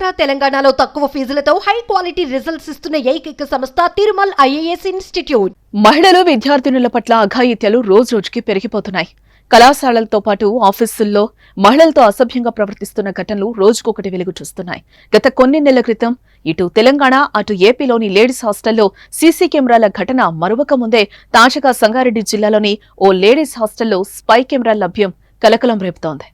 ఆంధ్ర తెలంగాణలో తక్కువ ఫీజులతో high quality results ఇస్తున్న ఏకైక సంస్థ తిరుమల్ ఐఏఎస్ ఇన్స్టిట్యూట్. మహిళలు విద్యార్థినుల పట్ల అఘాయిత్యాలు రోజురోజుకి పెరిగిపోతున్నాయి. కళాశాలలతో పాటు ఆఫీసుల్లో మహిళలతో అసభ్యంగా ప్రవర్తిస్తున్న ఘటనలు రోజుకొకటి వెలుగు చూస్తున్నాయి. గత కొన్ని నెలల క్రితం ఇటు తెలంగాణ అటు ఏపీలోని లేడీస్ హాస్టల్లో సీసీ కెమెరాల ఘటన మరొక ముందే తాజాగా సంగారెడ్డి జిల్లాలోని ఓ లేడీస్ హాస్టల్లో స్పై కెమెరా లభ్యం కలకలం రేపుతోంది.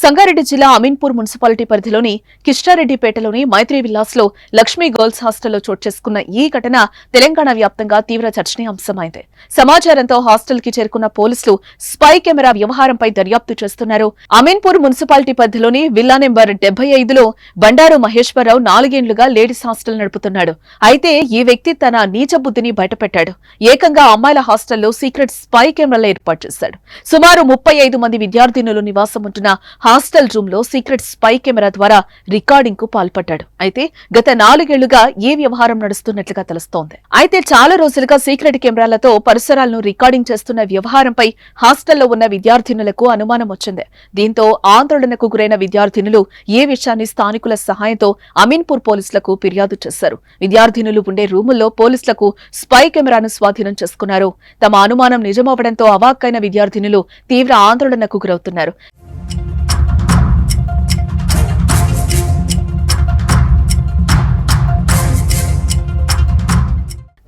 సంగారెడ్డి జిల్లా అమీన్పూర్ మున్సిపాలిటీ పరిధిలోని కిష్టారెడ్డిపేటలోని మైత్రి విల్లాస్ లో లక్ష్మీ గర్ల్స్ హాస్టల్లో చోటు చేసుకున్న ఈ ఘటన తెలంగాణ వ్యాప్తంగా తీవ్ర చర్చనీయాంశమైంది. సమాచారంతో హాస్టల్ కి చేరుకున్న పోలీసులు స్పై కెమెరా వ్యవహారంపై దర్యాప్తు చేస్తున్నారు. అమీన్పూర్ మున్సిపాలిటీ పరిధిలోని విల్లా నెంబర్ 75లో బండారు మహేశ్వరరావు 4 ఏళ్లుగా లేడీస్ హాస్టల్ నడుపుతున్నాడు. అయితే ఈ వ్యక్తి తన నీచ బుద్ధిని బయటపెట్టాడు. ఏకంగా అమ్మాయిల హాస్టల్లో సీక్రెట్ స్పై కెమెరాలు ఏర్పాటు చేశాడు. సుమారు 35 మంది విద్యార్థినులు నివాసం ఉంటున్న హాస్టల్ రూమ్ లో సీక్రెట్ స్పై కెమెరా ద్వారా రికార్డింగ్ కు పాల్పడ్డాడు. అయితే గత 4 ఏళ్లుగా ఈ వ్యవహారం నడుస్తున్నట్లుగా తెలుస్తోంది. అయితే చాలా రోజులుగా సీక్రెట్ కెమెరాలతో పరిసరాలను రికార్డింగ్ చేస్తున్న వ్యవహారంపై హాస్టల్లో ఉన్న విద్యార్థినులకు అనుమానం వచ్చింది. దీంతో ఆందోళనకు గురైన విద్యార్థినులు ఈ విషయాన్ని స్థానికుల సహాయంతో అమీన్పూర్ పోలీసులకు ఫిర్యాదు చేశారు. విద్యార్థినులు ఉండే రూముల్లో పోలీసులకు స్పై కెమెరాను స్వాధీనం చేసుకున్నారు. తమ అనుమానం నిజమవడంతో అవాక్కైన విద్యార్థినులు తీవ్ర ఆందోళనకు గురవుతున్నారు.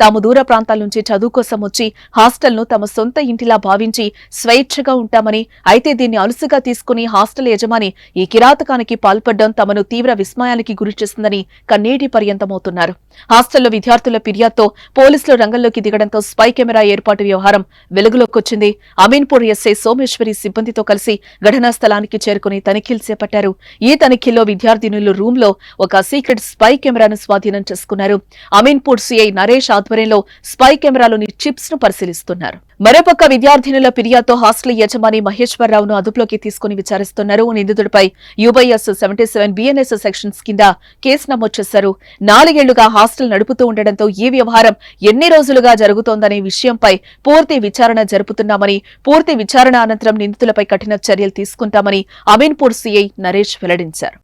తాము దూర ప్రాంతాల నుంచి చదువు కోసం వచ్చి హాస్టల్ను తమ సొంత ఇంటిలా భావించి స్వేచ్ఛగా ఉంటామని, అయితే దీన్ని అలుసుగా తీసుకుని హాస్టల్ యజమాని ఈ కిరాతకానికి పాల్పడడం తమను తీవ్ర విస్మయానికి గురిచేస్తుందని కన్నీటి పర్యంతమవుతున్నారు. హాస్టల్లో విద్యార్థుల ఫిర్యాదుతో పోలీసులు రంగంలోకి దిగడంతో స్పై కెమెరా ఏర్పాటు వ్యవహారం వెలుగులోకొచ్చింది. అమీన్పూర్ ఎస్ఐ సోమేశ్వరి సిబ్బందితో కలిసి ఘటనా స్థలానికి చేరుకుని తనిఖీలు చేపట్టారు. ఈ తనిఖీల్లో విద్యార్థినులు రూమ్ లో ఒక సీక్రెట్ స్పై కెమెరాను స్వాధీనం చేసుకున్నారు. అమీన్పూర్ సిఐ నరేష్ ఆధ్వర్యంలో స్పై కెమెరాలోని చిప్స్ ను పరిశీలిస్తున్నారు. మరోపక్క విద్యార్థినుల ఫిర్యాదుతో హాస్టల్ యజమాని మహేశ్వరరావును అదుపులోకి తీసుకుని విచారిస్తున్నారు. నిందితుడిపై యూబైఎస్ 77 బిఎన్ఎస్ సెక్షన్స్ కింద కేసు నమోదు చేశారు. 4 ఏళ్లుగా హాస్టల్ నడుపుతూ ఉండడంతో ఈ వ్యవహారం ఎన్ని రోజులుగా జరుగుతోందనే విషయంపై పూర్తి విచారణ జరుపుతున్నామని, పూర్తి విచారణ అనంతరం నిందితులపై కఠిన చర్యలు తీసుకుంటామని అమీన్పూర్ సిఐ నరేష్ వెల్లడించారు.